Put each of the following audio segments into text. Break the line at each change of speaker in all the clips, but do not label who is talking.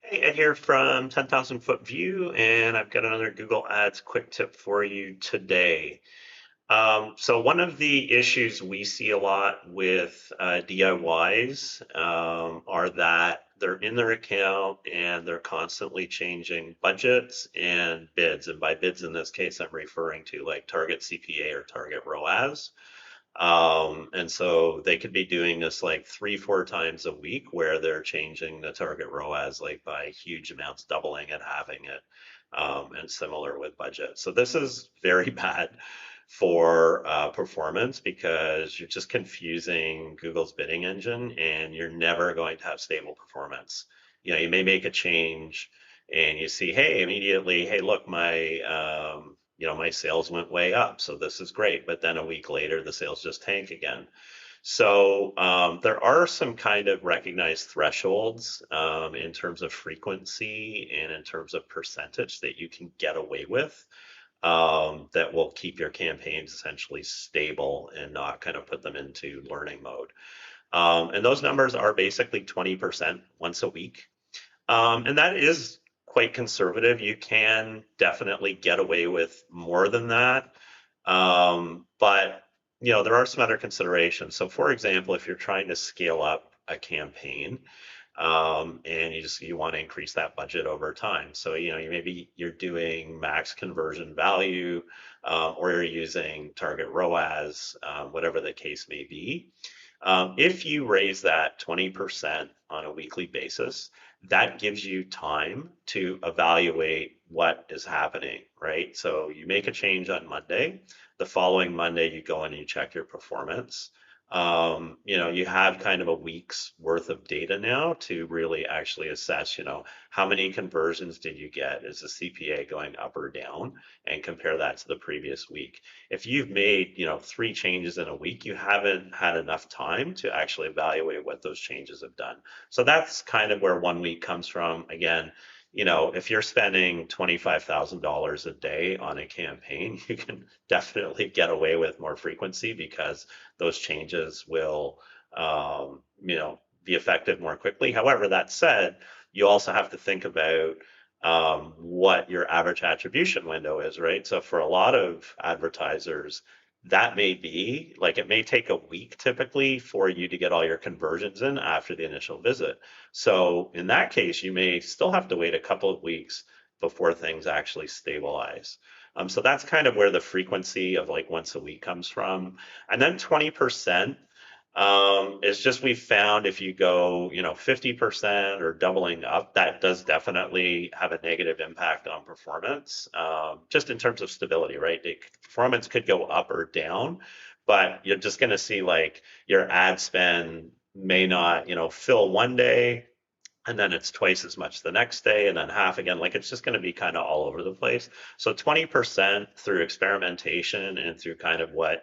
Hey, Ed here from 10,000 Foot View, and I've got another Google Ads quick tip for you today. So one of the issues we see a lot with DIYs are that they're in their account and they're constantly changing budgets and bids. And by bids in this case, I'm referring to like target CPA or target ROAS. And so they could be doing this like 3, 4 times a week where they're changing the target ROAS like by huge amounts, doubling it, halving it, and similar with budget. So this is very bad for performance because you're just confusing Google's bidding engine and you're never going to have stable performance. You may make a change and you see, hey, immediately, hey, look, my sales went way up, so this is great. But then a week later, the sales just tank again. So there are some kind of recognized thresholds in terms of frequency and in terms of percentage that you can get away with that will keep your campaigns essentially stable and not kind of put them into learning mode. And those numbers are basically 20% once a week. And that is quite conservative. You can definitely get away with more than that. But there are some other considerations. So for example, if you're trying to scale up a campaign, and you want to increase that budget over time. So maybe you're doing max conversion value, or you're using target ROAS, whatever the case may be. If you raise that 20% on a weekly basis, that gives you time to evaluate what is happening, right? So you make a change on Monday. The following Monday, you go in and you check your performance. You have kind of a week's worth of data now to really actually assess, how many conversions did you get? Is the CPA going up or down? And compare that to the previous week. If you've made, 3 changes in a week, you haven't had enough time to actually evaluate what those changes have done. So that's kind of where 1 week comes from. Again, if you're spending $25,000 a day on a campaign, you can definitely get away with more frequency because those changes will, be effective more quickly. However, that said, you also have to think about what your average attribution window is, right? So for a lot of advertisers, that may be like it may take a week typically for you to get all your conversions in after the initial visit. So in that case, you may still have to wait a couple of weeks before things actually stabilize. So that's kind of where the frequency of like once a week comes from. And then 20% is just we've found if you go, 50% or doubling up, that does definitely have a negative impact on performance, just in terms of stability, right? Performance could go up or down, but you're just going to see like your ad spend may not, fill one day and then it's twice as much the next day and then half again. Like it's just going to be kind of all over the place. So 20% through experimentation and through kind of what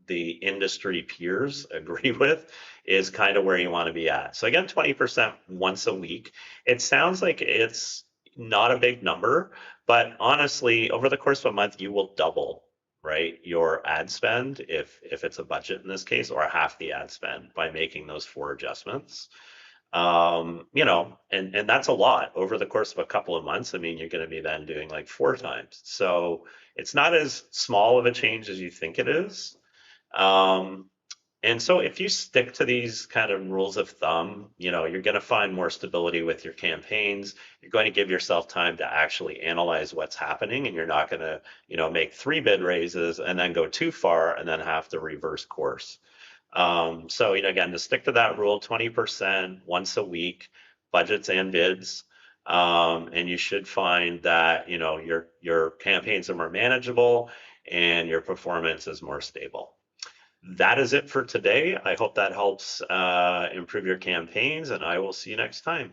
the industry peers agree with is kind of where you want to be at. So again, 20% once a week. It sounds like it's not a big number, but honestly, over the course of a month, you will double, right, your ad spend if it's a budget in this case, or half the ad spend by making those 4 adjustments. And that's a lot over the course of a couple of months. I mean, you're going to be then doing like 4 times. So it's not as small of a change as you think it is. Um, and so if you stick to these kind of rules of thumb, you're going to find more stability with your campaigns. You're going to give yourself time to actually analyze what's happening, and you're not going to, make 3 bid raises and then go too far and then have to reverse course. So, again, to stick to that rule, 20% once a week, budgets and bids. And you should find that, your campaigns are more manageable and your performance is more stable. That is it for today. I hope that helps improve your campaigns, and I will see you next time.